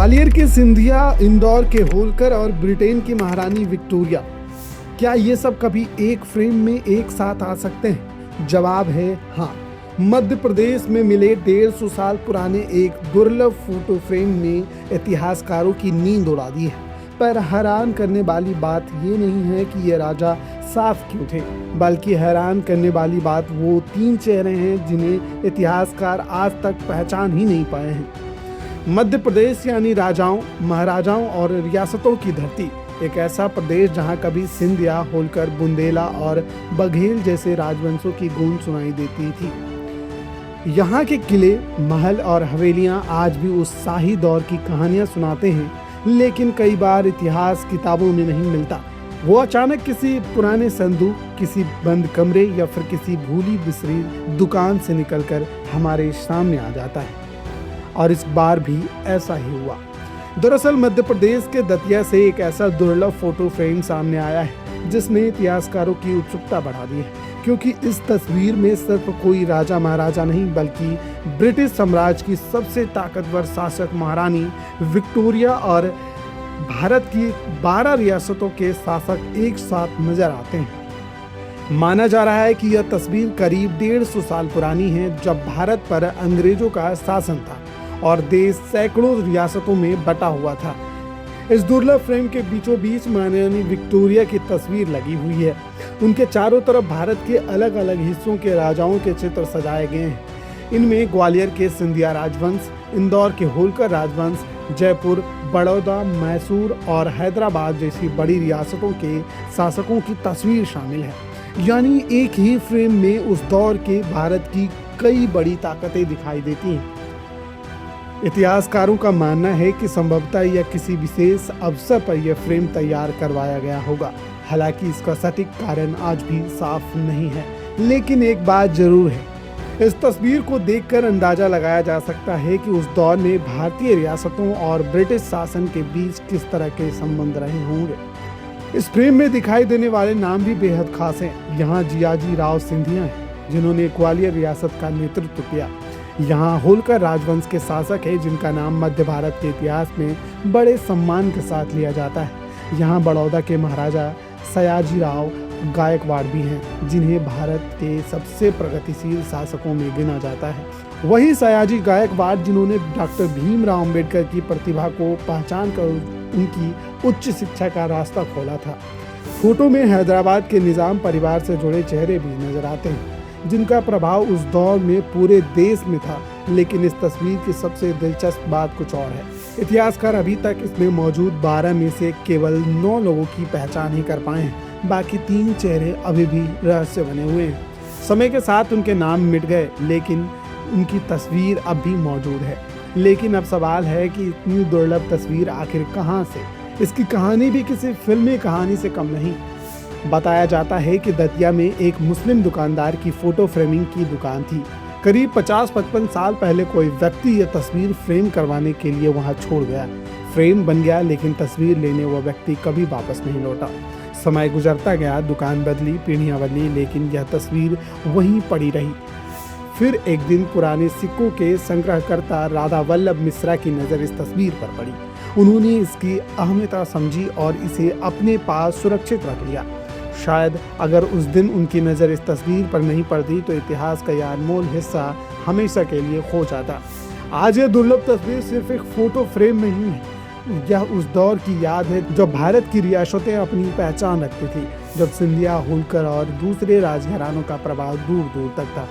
ग्वालियर के सिंधिया, इंदौर के होलकर और ब्रिटेन की महारानी विक्टोरिया, क्या ये सब कभी एक फ्रेम में एक साथ आ सकते हैं? जवाब है हाँ। मध्य प्रदेश में मिले 150 साल पुराने एक दुर्लभ फोटो फ्रेम ने इतिहासकारों की नींद उड़ा दी है। पर हैरान करने वाली बात ये नहीं है कि ये राजा साफ क्यों थे, बल्कि हैरान करने वाली बात वो 3 चेहरे हैं जिन्हें इतिहासकार आज तक पहचान ही नहीं पाए हैं। मध्य प्रदेश यानी राजाओं, महाराजाओं और रियासतों की धरती, एक ऐसा प्रदेश जहां कभी सिंधिया, होलकर, बुंदेला और बघेल जैसे राजवंशों की गूंज सुनाई देती थी। यहाँ के किले, महल और हवेलियां आज भी उस शाही दौर की कहानियां सुनाते हैं, लेकिन कई बार इतिहास किताबों में नहीं मिलता। वो अचानक किसी पुराने संदूक, किसी बंद कमरे या फिर किसी भूली बिसरी दुकान से निकलकर हमारे सामने आ जाता है। और इस बार भी ऐसा ही हुआ। दरअसल मध्य प्रदेश के दतिया से एक ऐसा दुर्लभ फोटो फ्रेम सामने आया है जिसने इतिहासकारों की उत्सुकता बढ़ा दी है, क्योंकि इस तस्वीर में सिर्फ कोई राजा महाराजा नहीं, बल्कि ब्रिटिश साम्राज्य की सबसे ताकतवर शासक महारानी विक्टोरिया और भारत की 12 रियासतों के शासक एक साथ नजर आते हैं। माना जा रहा है कि यह तस्वीर करीब 150 साल पुरानी है, जब भारत पर अंग्रेजों का शासन था और देश सैकड़ों रियासतों में बटा हुआ था। इस दुर्लभ फ्रेम के बीचों बीच महारानी विक्टोरिया की तस्वीर लगी हुई है। उनके चारों तरफ भारत के अलग अलग हिस्सों के राजाओं के चित्र सजाए गए हैं। इनमें ग्वालियर के सिंधिया राजवंश, इंदौर के होलकर राजवंश, जयपुर, बड़ौदा, मैसूर और हैदराबाद जैसी बड़ी रियासतों के शासकों की तस्वीर शामिल है। यानी एक ही फ्रेम में उस दौर के भारत की कई बड़ी ताकतें दिखाई देती हैं। इतिहासकारों का मानना है कि संभवतः यह किसी विशेष अवसर पर यह फ्रेम तैयार करवाया गया होगा। हालांकि इसका सटीक कारण आज भी साफ नहीं है, लेकिन एक बात जरूर है, इस तस्वीर को देखकर अंदाजा लगाया जा सकता है कि उस दौर में भारतीय रियासतों और ब्रिटिश शासन के बीच किस तरह के संबंध रहे होंगे। इस फ्रेम में दिखाई देने वाले नाम भी बेहद खास हैं। यहाँ जियाजी राव सिंधिया हैं, जिन्होंने ग्वालियर रियासत का नेतृत्व किया। यहाँ होलकर राजवंश के शासक है, जिनका नाम मध्य भारत के इतिहास में बड़े सम्मान के साथ लिया जाता है। यहाँ बड़ौदा के महाराजा सयाजी राव गायकवाड़ भी हैं, जिन्हें भारत के सबसे प्रगतिशील शासकों में गिना जाता है। वही सयाजी गायकवाड़ जिन्होंने डॉक्टर भीमराव अंबेडकर की प्रतिभा को पहचान कर उनकी उच्च शिक्षा का रास्ता खोला था। फोटो में हैदराबाद के निजाम परिवार से जुड़े चेहरे भी नजर आते हैं, जिनका प्रभाव उस दौर में पूरे देश में था। लेकिन इस तस्वीर की सबसे दिलचस्प बात कुछ और है। इतिहासकार अभी तक इसमें मौजूद 12 में से केवल 9 लोगों की पहचान ही कर पाए हैं। बाकी 3 चेहरे अभी भी रहस्य बने हुए हैं। समय के साथ उनके नाम मिट गए, लेकिन उनकी तस्वीर अब भी मौजूद है। लेकिन अब सवाल है कि इतनी दुर्लभ तस्वीर आखिर कहाँ से? इसकी कहानी भी किसी फिल्मी कहानी से कम नहीं। बताया जाता है कि दतिया में एक मुस्लिम दुकानदार की फोटो फ्रेमिंग की दुकान थी। करीब 50-55 साल पहले कोई व्यक्ति यह तस्वीर फ्रेम करवाने के लिए वहां छोड़ गया। फ्रेम बन गया, लेकिन तस्वीर लेने वह व्यक्ति कभी वापस नहीं लौटा। समय गुजरता गया, दुकान बदली, पीढ़ियां बदली, लेकिन यह तस्वीर वहीं पड़ी रही। फिर एक दिन पुराने सिक्कों के संग्रहकर्ता राधा वल्लभ मिश्रा की नज़र इस तस्वीर पर पड़ी। उन्होंने इसकी अहमियत समझी और इसे अपने पास सुरक्षित रख लिया। शायद अगर उस दिन उनकी नज़र इस तस्वीर पर नहीं पड़ती तो इतिहास का यह अनमोल हिस्सा हमेशा के लिए खो जाता। आज यह दुर्लभ तस्वीर सिर्फ एक फोटो फ्रेम नहीं है, यह उस दौर की याद है जब भारत की रियासतें अपनी पहचान रखती थी, जब सिंधिया, होलकर और दूसरे राजघरानों का प्रभाव दूर दूर तक था,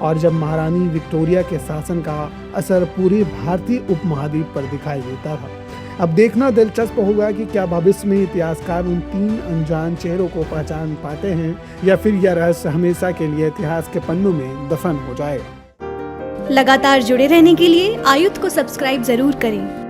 और जब महारानी विक्टोरिया के शासन का असर पूरे भारतीय उपमहाद्वीप पर दिखाई देता था। अब देखना दिलचस्प होगा कि क्या भविष्य में इतिहासकार उन 3 अनजान चेहरों को पहचान पाते हैं, या फिर यह रहस्य हमेशा के लिए इतिहास के पन्नों में दफन हो जाएगा। लगातार जुड़े रहने के लिए आयुक्त को सब्सक्राइब जरूर करें।